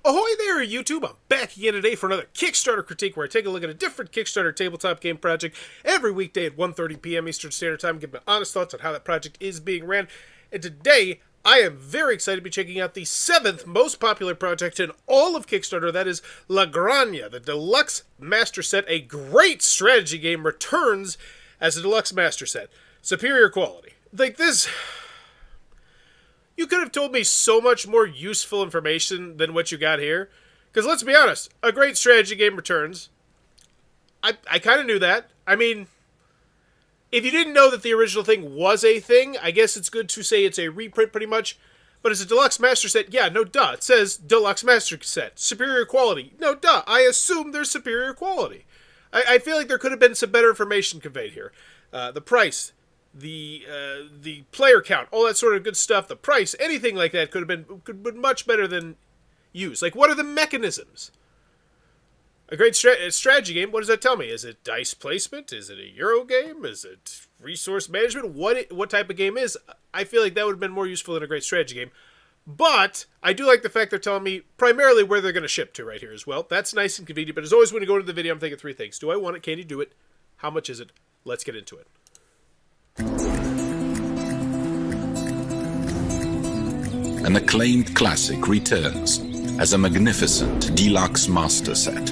Ahoy there, YouTube! I'm back again today for another Kickstarter critique where I take a look at a different Kickstarter tabletop game project every weekday at 1:30 p.m. Eastern Standard Time, give my honest thoughts on how that project is being ran. And today, I am very excited to be checking out the 7th most popular project in all of Kickstarter, that is La Granja, the Deluxe Master Set. A great strategy game returns as a Deluxe Master Set. Superior quality. Like this... You could have told me so much more useful information than what you got here. Because let's be honest, a great strategy game returns. I kind of knew that. I mean, if you didn't know that the original thing was a thing, I guess it's good to say it's a reprint pretty much. But as a Deluxe Master Set, yeah, no duh. It says Deluxe Master Set. Superior quality. No duh. I assume there's superior quality. I feel like there could have been some better information conveyed here. The price. The player count, all that sort of good stuff, the price, anything like that could have been much better than used. Like, what are the mechanisms? A great strategy game, what does that tell me? Is it dice placement? Is it a Euro game? Is it resource management? What type of game is? I feel like that would have been more useful than a great strategy game. But I do like the fact they're telling me primarily where they're going to ship to right here as well. That's nice and convenient, but as always when you go into the video, I'm thinking three things. Do I want it? Can you do it? How much is it? Let's get into it. An acclaimed classic returns as a magnificent Deluxe Master Set.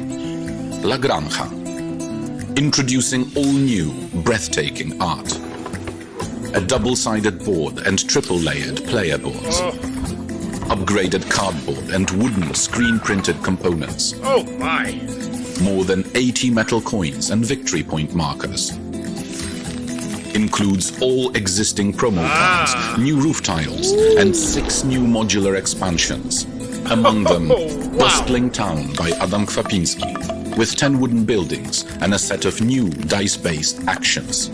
La Granja. Introducing all-new, breathtaking art. A double-sided board and triple-layered player boards. Upgraded cardboard and wooden screen-printed components. Oh my! More than 80 metal coins and victory point markers. Includes all existing promo cards, new roof tiles, and 6 new modular expansions. Among them, Bustling Town by Adam Kwapinski, with 10 wooden buildings and a set of new dice-based actions.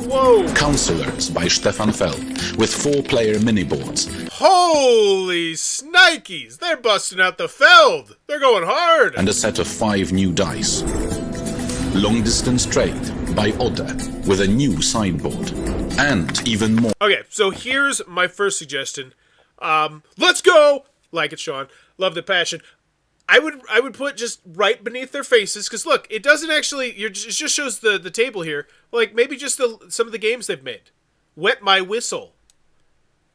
Counselors by Stefan Feld, with 4-player mini-boards. Holy snikes! They're busting out the Feld! They're going hard! And a set of 5 new dice. Long Distance Trade by Ode, with a new sideboard. And even more. Okay, so here's my first suggestion. Let's go! Like it, Sean. Love the passion. I would put just right beneath their faces, because look, it doesn't actually, it just shows the table here. Like, maybe just some of the games they've made. Wet my whistle.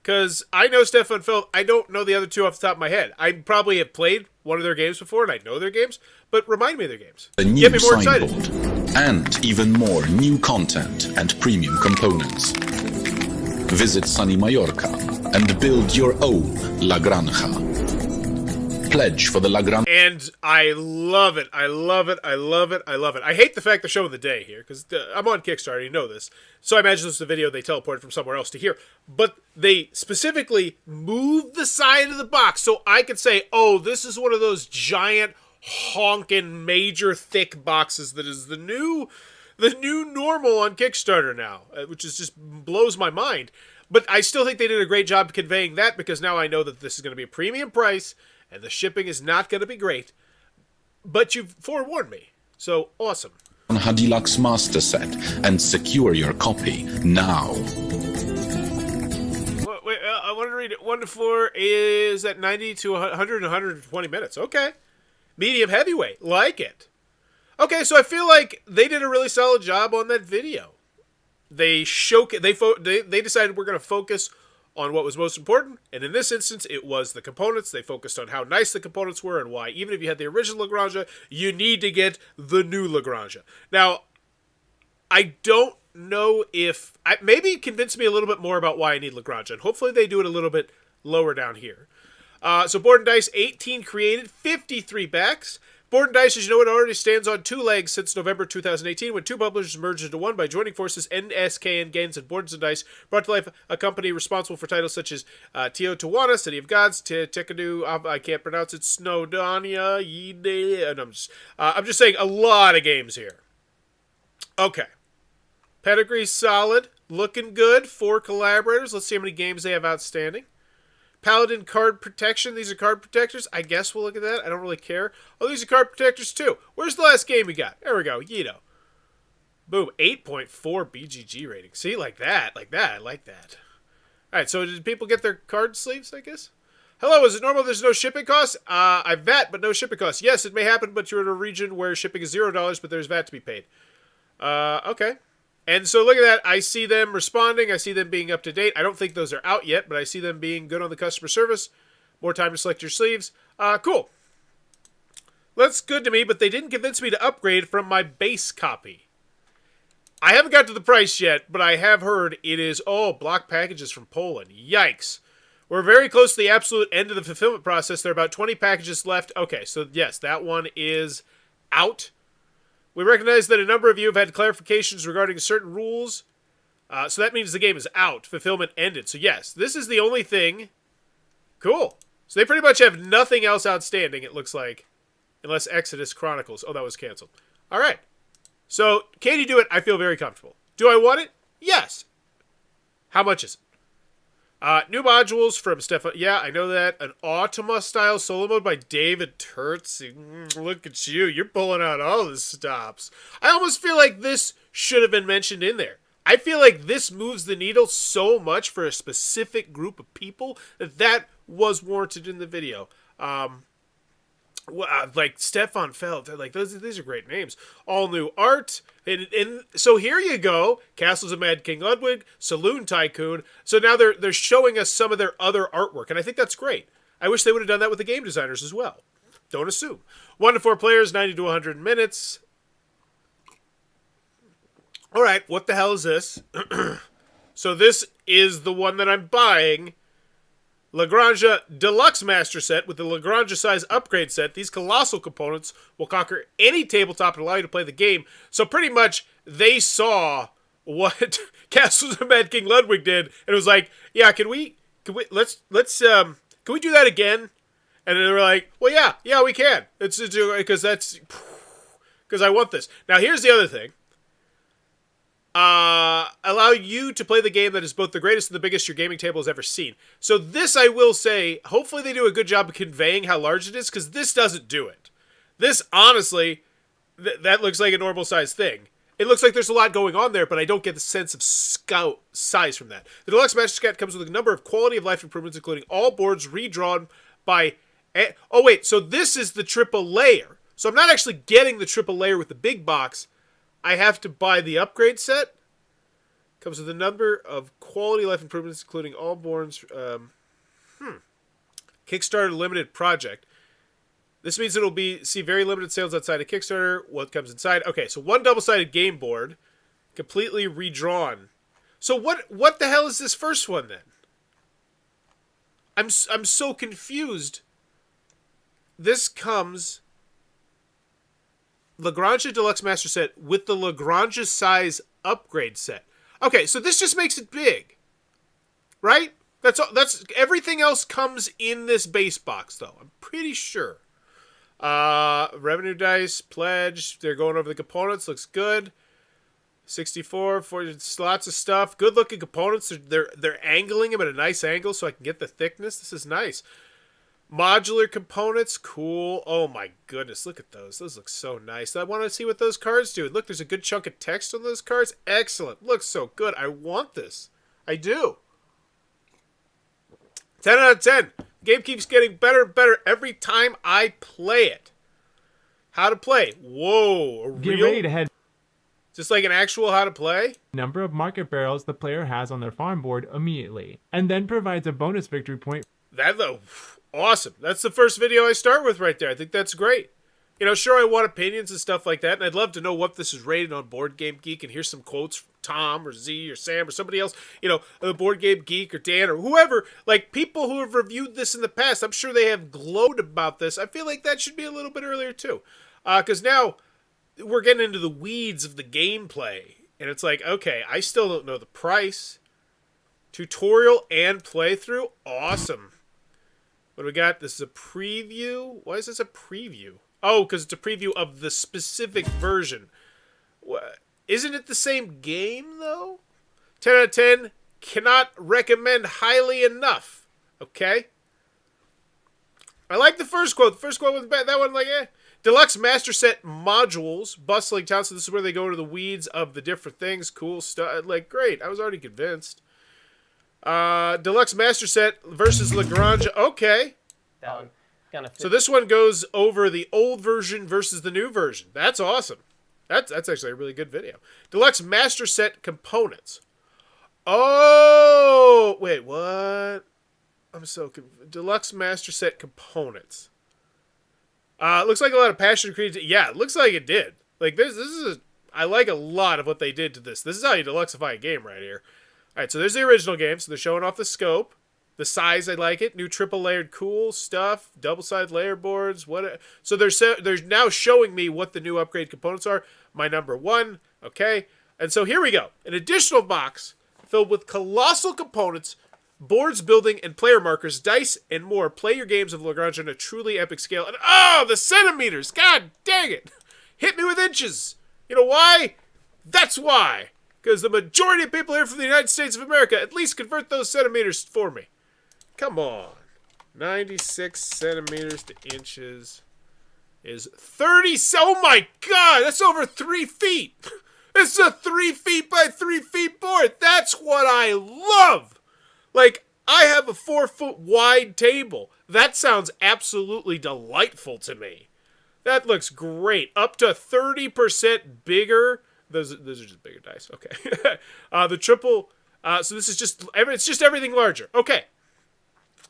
Because I know Stefan Feld, I don't know the other two off the top of my head. I probably have played one of their games before, and I know their games, but remind me of their games. A new sideboard, and even more new content and premium components. Visit sunny Majorca and build your own La Granja. Pledge for the La Granja. And I love it. I love it. I love it. I love it. I hate the fact they're showing the day here, because I'm on Kickstarter, you know this. So I imagine this is a video they teleported from somewhere else to here. But they specifically moved the side of the box so I could say, oh, this is one of those giant, honking, major, thick boxes that is the new normal on Kickstarter now, which is just blows my mind. But I still think they did a great job conveying that, because now I know that this is going to be a premium price, and the shipping is not going to be great. But you've forewarned me. So, awesome. Deluxe Master Set and secure your copy now. Wait, I want to read it. 1 to 4 is at 90 to 100 and 120 minutes. Okay. Medium heavyweight. Like it. Okay, so I feel like they did a really solid job on that video. They decided we're going to focus on what was most important, and in this instance, it was the components. They focused on how nice the components were and why, even if you had the original La Granja, you need to get the new La Granja. Now, I don't know if... maybe convince me a little bit more about why I need La Granja, and hopefully they do it a little bit lower down here. So board and dice, 18 created, 53 backs. Board and Dice, as you know, it already stands on 2 legs since November 2018, when 2 publishers merged into one by joining forces. NSKN Games and Boards and Dice brought to life a company responsible for titles such as Teotihuana, City of Gods, Tekadu, I can't pronounce it, Snowdonia, Yide, and I'm just saying a lot of games here. Okay. Pedigree solid, looking good, 4 collaborators. Let's see how many games they have outstanding. Paladin card protection. These are card protectors. I guess we'll look at that. I don't really care. Oh, these are card protectors too. Where's the last game we got? There we go. Yito. Boom. 8.4 BGG rating. See, like that. Like that. I like that. All right, so did people get their card sleeves, I guess? Hello, is it normal there's no shipping costs? I VAT, but no shipping costs. Yes, it may happen, but you're in a region where shipping is $0, but there's VAT to be paid. Okay. And so look at that. I see them responding. I see them being up to date. I don't think those are out yet, but I see them being good on the customer service. More time to select your sleeves. Cool. That's good to me, but they didn't convince me to upgrade from my base copy. I haven't got to the price yet, but I have heard it is, block packages from Poland. Yikes. We're very close to the absolute end of the fulfillment process. There are about 20 packages left. Okay, so yes, that one is out. We recognize that a number of you have had clarifications regarding certain rules. So that means the game is out. Fulfillment ended. So yes, this is the only thing. Cool. So they pretty much have nothing else outstanding, it looks like. Unless Exodus Chronicles. Oh, that was canceled. All right. So, can you do it? I feel very comfortable. Do I want it? Yes. How much is it? New modules from Stefan. Yeah, I know that. An Automa-style solo mode by David Turtz. Look at you. You're pulling out all the stops. I almost feel like this should have been mentioned in there. I feel like this moves the needle so much for a specific group of people that was warranted in the video. Like Stefan Feld, like these are great names. All new art, and so here you go. Castles of Mad King Ludwig, Saloon Tycoon. So now they're showing us some of their other artwork, and I think that's great. I wish they would have done that with the game designers as well. Don't assume. 1 to 4 players, 90 to 100 minutes. All right, what the hell is this? So this is the one that I'm buying. Granja Deluxe Master Set with the Granja size upgrade set. These colossal components will conquer any tabletop and allow you to play the game. So pretty much they saw what Castles of Mad King Ludwig did and it was like, yeah, can we do that again? And they were like, well, yeah, we can. It's because I want this. Now here's the other thing. Allow you to play the game that is both the greatest and the biggest your gaming table has ever seen. So this, I will say, hopefully they do a good job of conveying how large it is, because this doesn't do it. This, honestly, that looks like a normal size thing. It looks like there's a lot going on there, but I don't get the sense of size from that. The Deluxe Master Set comes with a number of quality of life improvements, including all boards redrawn by... Oh, wait, so this is the triple layer. So I'm not actually getting the triple layer with the big box. I have to buy the upgrade set. Comes with a number of quality life improvements, including all boards. Kickstarter limited project. This means it'll see very limited sales outside of Kickstarter. What comes inside? Okay, so one double-sided game board, completely redrawn. So what the hell is this first one then? I'm so confused. This comes Granja Deluxe Master Set with the Granja size upgrade set. Okay, so this just makes it big, right? That's all. That's everything else comes in this base box, though. I'm pretty sure. Revenue dice, pledge. They're going over the components. Looks good. 64 for lots of stuff. Good looking components. They're angling them at a nice angle so I can get the thickness. This is nice. Modular components, cool. Oh my goodness, look at those. Those look so nice. I want to see what those cards do. Look, there's a good chunk of text on those cards. Excellent. Looks so good. I want this. I do. 10 out of 10. The game keeps getting better and better every time I play it. How to play. Whoa. Get ready to head. Just like an actual how to play? Number of market barrels the player has on their farm board immediately, and then provides a bonus victory point. That though. Awesome. That's the first video I start with right there. I think that's great. You know, sure, I want opinions and stuff like that, and I'd love to know what this is rated on Board Game Geek and hear some quotes from Tom or Z or Sam or somebody else, you know, the Board Game Geek or Dan or whoever, like people who have reviewed this in the past. I'm sure they have glowed about this. I feel like that should be a little bit earlier too, because now we're getting into the weeds of the gameplay, and it's like, okay, I still don't know the price. Tutorial and playthrough? Awesome. What do we got? This is a preview. Why is this a preview? Oh, because it's a preview of the specific version. What? Isn't it the same game, though? 10 out of 10. Cannot recommend highly enough. Okay? I like the first quote. The first quote was bad. That one, like, eh. Deluxe Master Set modules. Bustling town. So this is where they go into the weeds of the different things. Cool stuff. Like, great. I was already convinced. Deluxe Master Set versus La Granja. Okay. That one kind of. So this one goes over the old version versus the new version. That's awesome. That's actually a really good video. Deluxe Master Set components. Oh, wait, what? I'm so confused. Deluxe Master Set components. Looks like a lot of passion and creativity. Yeah, it looks like it did. Like I like a lot of what they did to this. This is how you deluxify a game right here. All right, so there's the original game. So they're showing off the scope. The size, I like it. New triple layered cool stuff. Double-sided layer boards. So they're now showing me what the new upgrade components are. My number 1. Okay. And so here we go. An additional box filled with colossal components, boards, building, and player markers, dice, and more. Play your games of La Granja on a truly epic scale. And the centimeters! God dang it! Hit me with inches! You know why? That's why! Because the majority of people here from the United States of America at least convert those centimeters for me. Come on. 96 centimeters to inches is 30. Oh my god! That's over 3 feet! It's a 3 feet by 3 feet board! That's what I love! Like, I have a 4 foot wide table. That sounds absolutely delightful to me. That looks great. Up to 30% bigger. Those are just bigger dice. Okay. The triple. So this is it's just everything larger. Okay.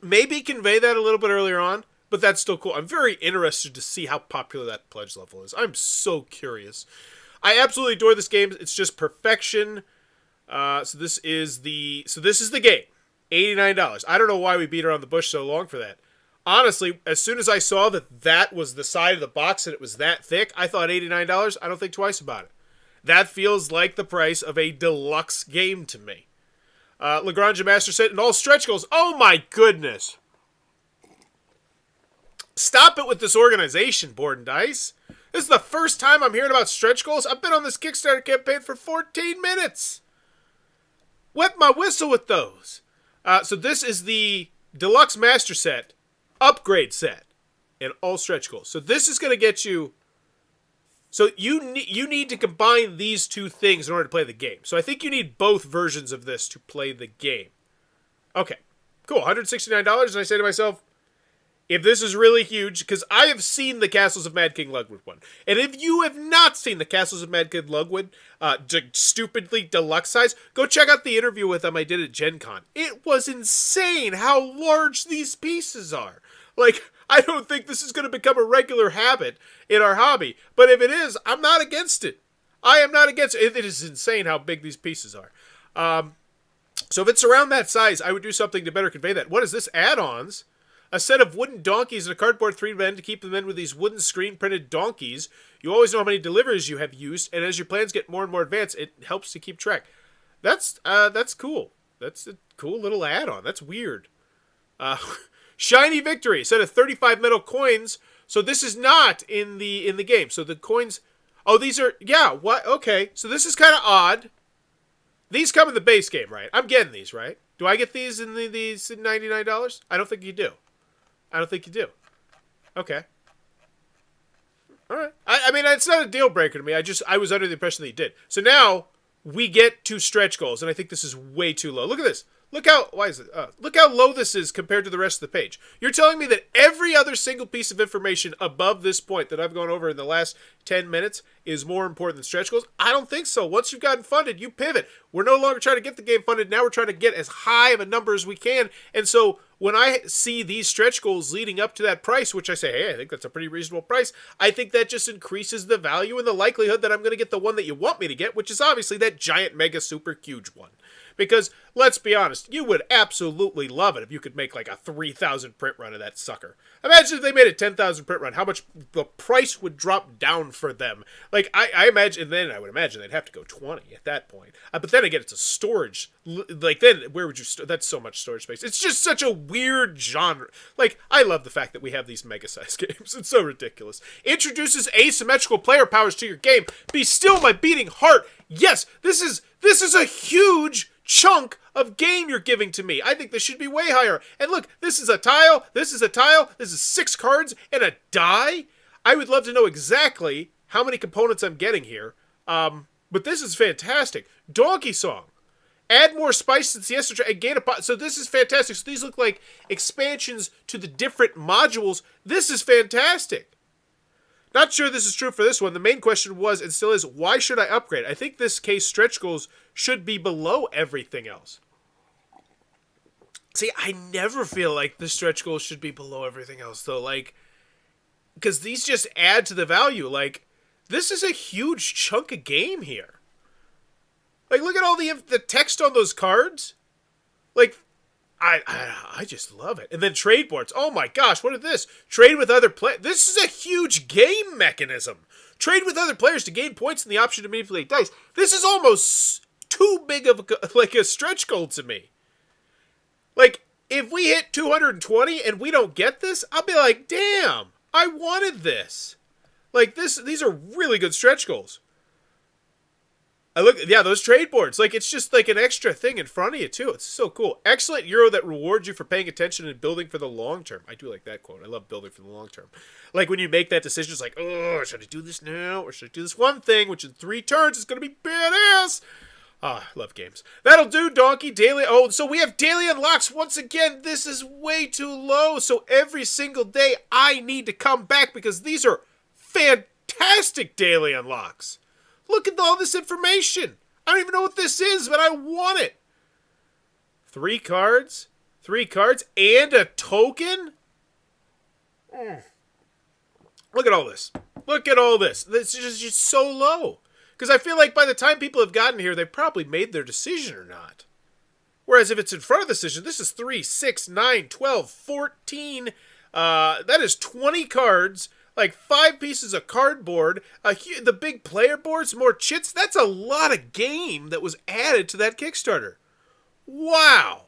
Maybe convey that a little bit earlier on, but that's still cool. I'm very interested to see how popular that pledge level is. I'm so curious. I absolutely adore this game. It's just perfection. So this is the game. $89. I don't know why we beat around the bush so long for that. Honestly, as soon as I saw that was the side of the box and it was that thick, I thought $89. I don't think twice about it. That feels like the price of a deluxe game to me. La Granja Master Set and all stretch goals. Oh my goodness. Stop it with this organization, Board and Dice. This is the first time I'm hearing about stretch goals. I've been on this Kickstarter campaign for 14 minutes. Wet my whistle with those. So this is the Deluxe Master Set upgrade set and all stretch goals. So this is going to get you... So you need to combine these two things in order to play the game. So I think you need both versions of this to play the game. Okay, cool. $169, and I say to myself, if this is really huge, because I have seen the Castles of Mad King Ludwig one, and if you have not seen the Castles of Mad King Ludwig, stupidly deluxe size, go check out the interview with them I did at Gen Con. It was insane how large these pieces are. Like, I don't think this is going to become a regular habit in our hobby. But if it is, I'm not against it. I am not against it. It is insane how big these pieces are. So if it's around that size, I would do something to better convey that. What is this? Add-ons. A set of wooden donkeys and a cardboard 3-men to keep them in with these wooden screen-printed donkeys. You always know how many deliveries you have used, and as your plans get more and more advanced, it helps to keep track. That's cool. That's a cool little add-on. That's weird. Shiny Victory, a set of 35 metal coins. So this is not in the game. So the coins, these are, yeah, what? Okay. So this is kind of odd. These come in the base game, right? I'm getting these, right? Do I get these in these $99? I don't think you do. I don't think you do. Okay. All right. I mean, it's not a deal breaker to me. I was under the impression that you did. So now we get to stretch goals, and I think this is way too low. Look at this. Look how, why is it? Look how low this is compared to the rest of the page. You're telling me that every other single piece of information above this point that I've gone over in the last 10 minutes is more important than stretch goals? I don't think so. Once you've gotten funded, you pivot. We're no longer trying to get the game funded. Now we're trying to get as high of a number as we can. And so when I see these stretch goals leading up to that price, which I say, hey, I think that's a pretty reasonable price, I think that just increases the value and the likelihood that I'm going to get the one that you want me to get, which is obviously that giant, mega, super huge one. Because, let's be honest, you would absolutely love it if you could make like a 3,000 print run of that sucker. Imagine if they made a 10,000 print run, how much the price would drop down for them. Like, I imagine, and then I would imagine they'd have to go 20 at that point. But then again, it's a storage. Like, then, where would you store? That's so much storage space. It's just such a weird genre. Like, I love the fact that we have these mega-sized games. It's so ridiculous. Introduces asymmetrical player powers to your game. Be still my beating heart. Yes, this is a huge chunk of game you're giving to me. I think this should be way higher. And look, this is a tile, this is a tile, this is 6 cards and a die. I would love to know exactly how many components I'm getting here. But this is fantastic. Donkey Song. Add more spice to the siesta tray and gain a pot. So this is fantastic. So these look like expansions to the different modules. This is fantastic. Not sure this is true for this one. The main question was, and still is, why should I upgrade? I think this case stretch goals should be below everything else. See, I never feel like the stretch goals should be below everything else, though. Like, because these just add to the value. Like, this is a huge chunk of game here. Like, look at all the text on those cards. Like, I just love it. And then trade boards. Oh my gosh, what is this? Trade with other players. This is a huge game mechanism. Trade with other players to gain points and the option to manipulate dice. This is almost too big of a stretch goal to me. Like, if we hit 220 and we don't get this, I'll be like, damn, I wanted this. Like, these are really good stretch goals. Those trade boards. Like, it's just like an extra thing in front of you, too. It's so cool. Excellent euro that rewards you for paying attention and building for the long term. I do like that quote. I love building for the long term. Like, when you make that decision, it's like, oh, should I do this now? Or should I do this one thing, which in 3 turns is going to be badass? Ah, I love games. That'll do, Donkey. Daily. Oh, so we have daily unlocks. Once again, this is way too low. So every single day, I need to come back because these are fantastic daily unlocks. Look at all this information. I don't even know what this is, but I want it. 3 cards, and a token? Look at all this. Look at all this. This is just so low. Because I feel like by the time people have gotten here, they've probably made their decision or not. Whereas if it's in front of the decision, this is 3, 6, 9, 12, 14. That is 20 cards. Like 5 pieces of cardboard, the big player boards, more chits. That's a lot of game that was added to that Kickstarter. Wow.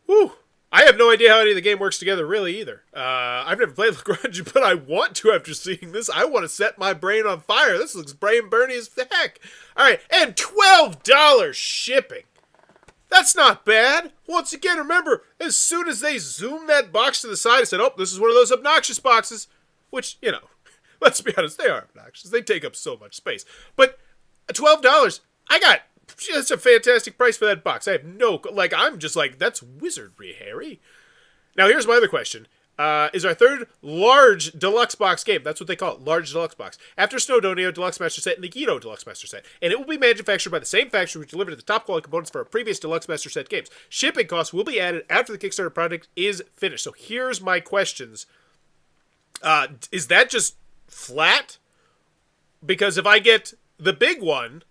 Whew. I have no idea how any of the game works together really either. I've never played Granja, but I want to after seeing this. I want to set my brain on fire. This looks brain burny as heck. All right, and $12 shipping. That's not bad. Once again, remember, as soon as they zoomed that box to the side, I said, oh, this is one of those obnoxious boxes. Which, you know, let's be honest, they are obnoxious. They take up so much space. But $12, that's a fantastic price for that box. I have I'm just like, that's wizardry, Harry. Now, here's my other question. Is our third large deluxe box game. That's what they call it, large deluxe box. After Snowdonia Deluxe Master Set and the Guido Deluxe Master Set. And it will be manufactured by the same factory which delivered the top quality components for our previous Deluxe Master Set games. Shipping costs will be added after the Kickstarter project is finished. So here's my questions. Is that just flat? Because if I get the big one,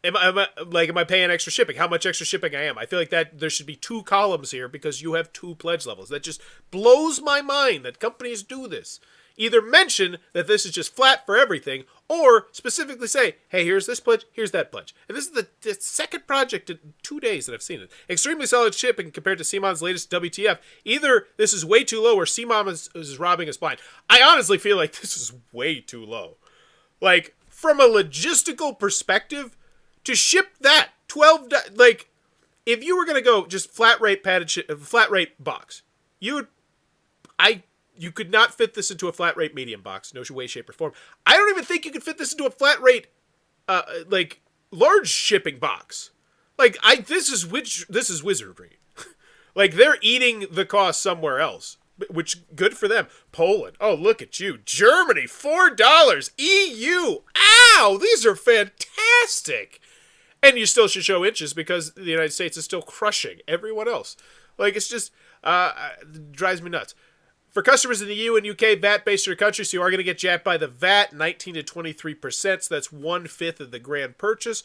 am I paying extra shipping? How much extra shipping I am? I feel like that there should be 2 columns here because you have 2 pledge levels. That just blows my mind that companies do this. Either mention that this is just flat for everything, or specifically say, hey, here's this pledge, here's that pledge. And this is the second project in 2 days that I've seen it. Extremely solid shipping compared to CMON's latest WTF. Either this is way too low or CMON is robbing us blind. I honestly feel like this is way too low. Like, from a logistical perspective, to ship that $12, like, if you were gonna go just flat rate box, you could not fit this into a flat rate medium box, no way, shape, or form. I don't even think you could fit this into a flat rate, large shipping box. Like, this is wizardry. Like, they're eating the cost somewhere else, which good for them. Poland, oh look at you. Germany, $4. EU, ow, these are fantastic. And you still should show inches because the United States is still crushing everyone else. Like, it's just, it drives me nuts. For customers in the EU and UK, VAT-based your country, so you are going to get jacked by the VAT, 19 to 23%, so that's 1/5 of the grand purchase.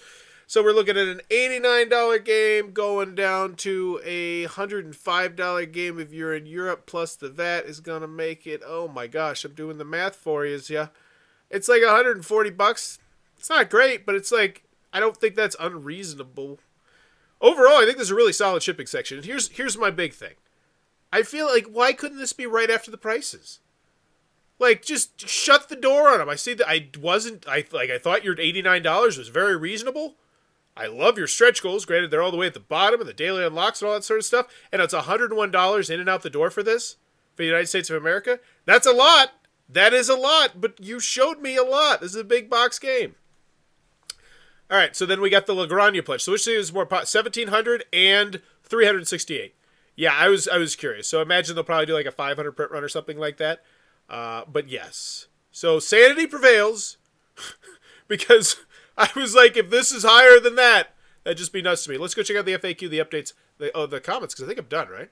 So we're looking at an $89 game going down to a $105 game if you're in Europe, plus the VAT is going to make it, oh my gosh, I'm doing the math for you, yeah. It's like $140. It's not great, but it's like, I don't think that's unreasonable. Overall, I think there's a really solid shipping section. And here's my big thing. I feel like, why couldn't this be right after the prices? Like, just shut the door on them. I see that I thought your $89 was very reasonable. I love your stretch goals. Granted, they're all the way at the bottom and the daily unlocks and all that sort of stuff. And it's $101 in and out the door for this, for the United States of America. That's a lot. That is a lot, but you showed me a lot. This is a big box game. All right, so then we got the La Granja pledge. So which is more 1,700 and 368. Yeah, I was curious. So imagine they'll probably do like a 500 print run or something like that. But yes. So sanity prevails because I was like, if this is higher than that, that'd just be nuts to me. Let's go check out the FAQ, the updates, the comments, because I think I'm done, right?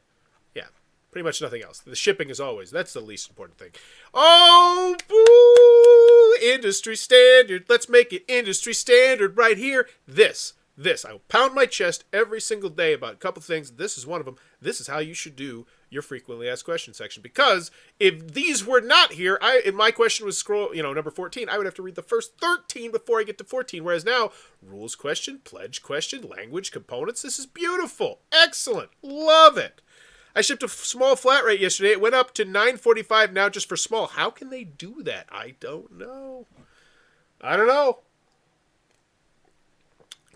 Yeah, pretty much nothing else. The shipping, as always, that's the least important thing. Oh, boo! Industry standard. Let's make it industry standard right here. This. I will pound my chest every single day about a couple things. This is one of them. This is how you should do your frequently asked questions section. Because if these were not here, and my question was number 14, I would have to read the first 13 before I get to 14. Whereas now, rules question, pledge question, language, components. This is beautiful. Excellent. Love it. I shipped a small flat rate yesterday. It went up to $9.45 now just for small. How can they do that? I don't know.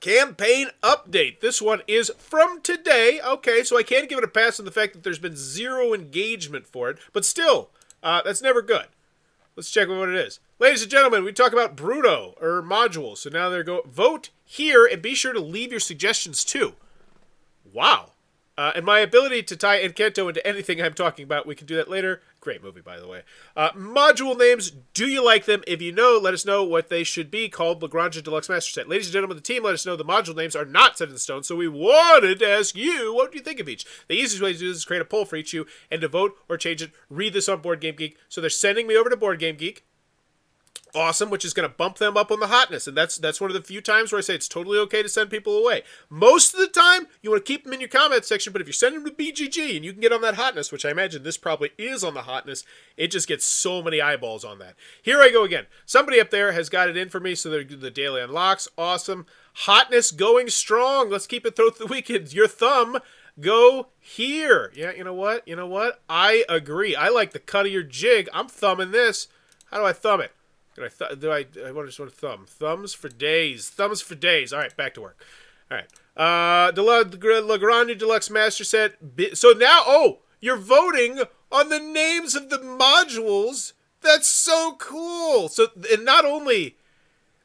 Campaign update. This one is from today. Okay, so I can't give it a pass on the fact that there's been zero engagement for it. But still, that's never good. Let's check what it is. Ladies and gentlemen, we talk about Bruno, or modules. So now they're vote here, and be sure to leave your suggestions too. Wow. And my ability to tie Encanto into anything I'm talking about, we can do that later. Great movie, by the way. Module names, do you like them? If you know, let us know what they should be called. Granja Deluxe Master Set. Ladies and gentlemen, the team let us know the module names are not set in stone, so we wanted to ask you, what do you think of each? The easiest way to do this is create a poll for each you, and to vote or change it, read this on Board Game Geek. So they're sending me over to Board Game Geek. Awesome, which is going to bump them up on the hotness, and that's one of the few times where I say it's totally okay to send people away. Most of the time, you want to keep them in your comment section, but if you're sending them to BGG and you can get on that hotness, which I imagine this probably is on the hotness, it just gets so many eyeballs on that. Here I go again. Somebody up there has got it in for me, so they're the daily unlocks. Awesome. Hotness going strong. Let's keep it throughout the weekend. Your thumb, go here. Yeah, you know what? I agree. I like the cut of your jig. I'm thumbing this. How do I thumb it? I just want to thumb. Thumbs for days. All right, back to work. All right. La Granja Deluxe Master Set. So now, you're voting on the names of the modules. That's so cool. So, and not only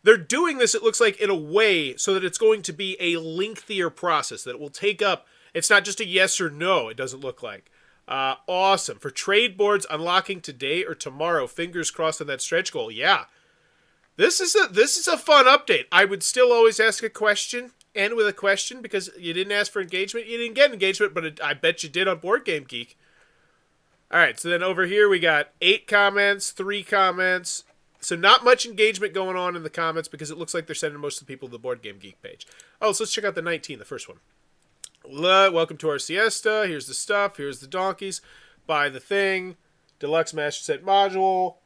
they're doing this, it looks like, in a way so that it's going to be a lengthier process, that it will take up, it's not just a yes or no, it doesn't look like. Awesome. For trade boards unlocking today or tomorrow, fingers crossed on that stretch goal. Yeah. This is a fun update. I would still always ask a question, end with a question, because you didn't ask for engagement. You didn't get engagement, but I bet you did on Board Game Geek. All right, so then over here we got 8 comments, 3 comments. So not much engagement going on in the comments because it looks like they're sending most of the people to the Board Game Geek page. Oh, so let's check out the 19, the first one. Welcome to our siesta. Here's the stuff. Here's the donkeys. Buy the thing. Deluxe Master Set module.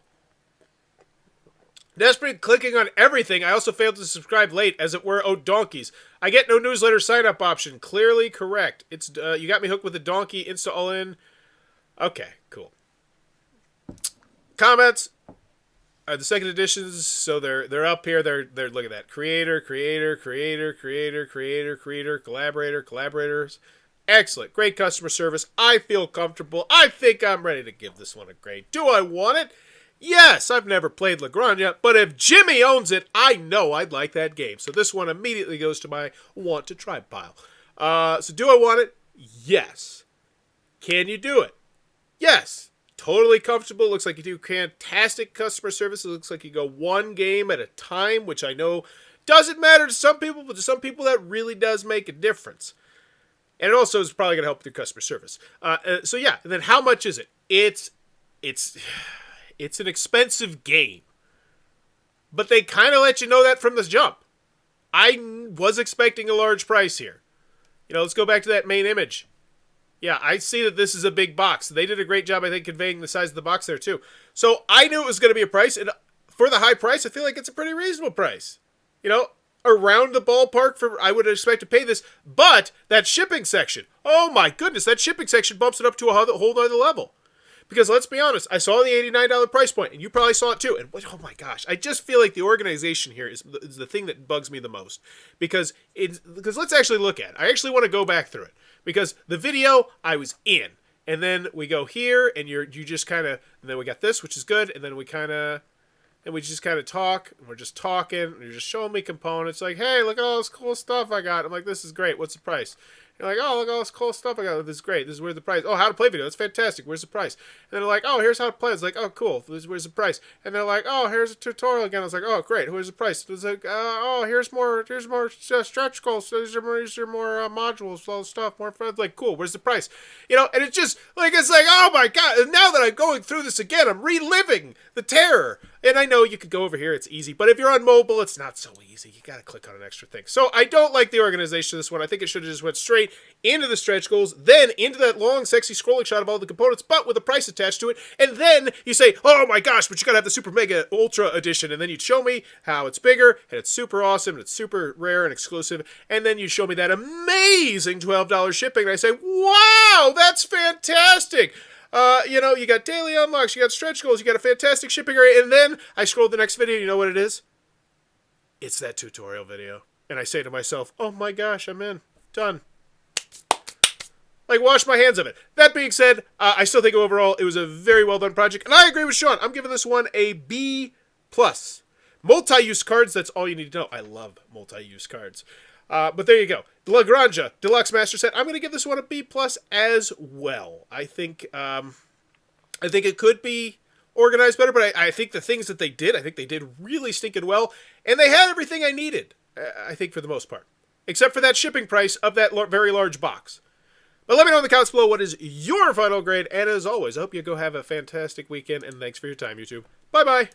Desperate clicking on everything. I also failed to subscribe late, as it were. Oh, donkeys. I get no newsletter sign-up option. Clearly correct. It's you got me hooked with a donkey. Insta all in. Okay, cool. Comments. The second editions, so they're up here. They're look at that. Creator, collaborators. Excellent. Great customer service. I feel comfortable. I think I'm ready to give this one a grade. Do I want it? Yes, I've never played La Granja, but if Jimmy owns it, I know I'd like that game. So this one immediately goes to my want to try pile. So do I want it? Yes. Can you do it? Yes. Totally comfortable. Looks like you do fantastic customer service. It looks like you go one game at a time, which I know doesn't matter to some people, but to some people that really does make a difference. And it also is probably going to help with your customer service. So yeah, and then how much is it? It's an expensive game. But they kind of let you know that from the jump. I was expecting a large price here. Let's go back to that main image. Yeah, I see that this is a big box. They did a great job, I think, conveying the size of the box there, too. So I knew it was going to be a price, and for the high price, I feel like it's a pretty reasonable price. Around the ballpark for I would expect to pay this. But that shipping section, oh my goodness, that shipping section bumps it up to a whole other level. Because let's be honest, I saw the $89 price point, and you probably saw it too. And oh my gosh, I just feel like the organization here is the thing that bugs me the most. Because let's actually look at it. I actually want to go back through it. Because the video, I was in. And then we go here, and you just kind of, and then we got this, which is good. And then we kind of, and we just kind of talk, and we're just talking, and you're just showing me components, like, hey, look at all this cool stuff I got. I'm like, this is great. What's the price? You're like, oh, look at all this cool stuff I got. This is great. This is where's the price. Oh, how to play video. That's fantastic. Where's the price? And they're like, oh, here's how to play. It's like, oh, cool. Where's the price? And they're like, oh, here's a tutorial again. I was like, oh, great. Where's the price? It's like, oh, here's more stretch goals. These are more modules, all this stuff, more friends. Like, cool. Where's the price? You know, and it's just like, it's like, oh my God. And now that I'm going through this again, I'm reliving the terror. And I know you could go over here. It's easy. But if you're on mobile, it's not so easy. You got to click on an extra thing. So I don't like the organization of this one. I think it should have just went straight into the stretch goals, then into that long, sexy scrolling shot of all the components, but with a price attached to it. And then you say, oh my gosh, but you got to have the Super Mega Ultra Edition. And then you'd show me how it's bigger, and it's super awesome, and it's super rare and exclusive. And then you show me that amazing $12 shipping. And I say, wow, that's fantastic. You know, you got daily unlocks, you got stretch goals, you got a fantastic shipping area, and then I scroll to the next video, you know what it is? It's that tutorial video. And I say to myself, oh my gosh, I'm in. Done. Like, wash my hands of it. That being said, I still think overall it was a very well done project, and I agree with Sean. I'm giving this one a B+. Multi-use cards, that's all you need to know. I love multi-use cards. But there you go. La Granja Deluxe Master Set. I'm going to give this one a B+ as well. I think it could be organized better, but I think the things that they did really stinking well, and they had everything I needed, I think, for the most part. Except for that shipping price of that very large box. But let me know in the comments below what is your final grade, and as always, I hope you go have a fantastic weekend, and thanks for your time, YouTube. Bye-bye!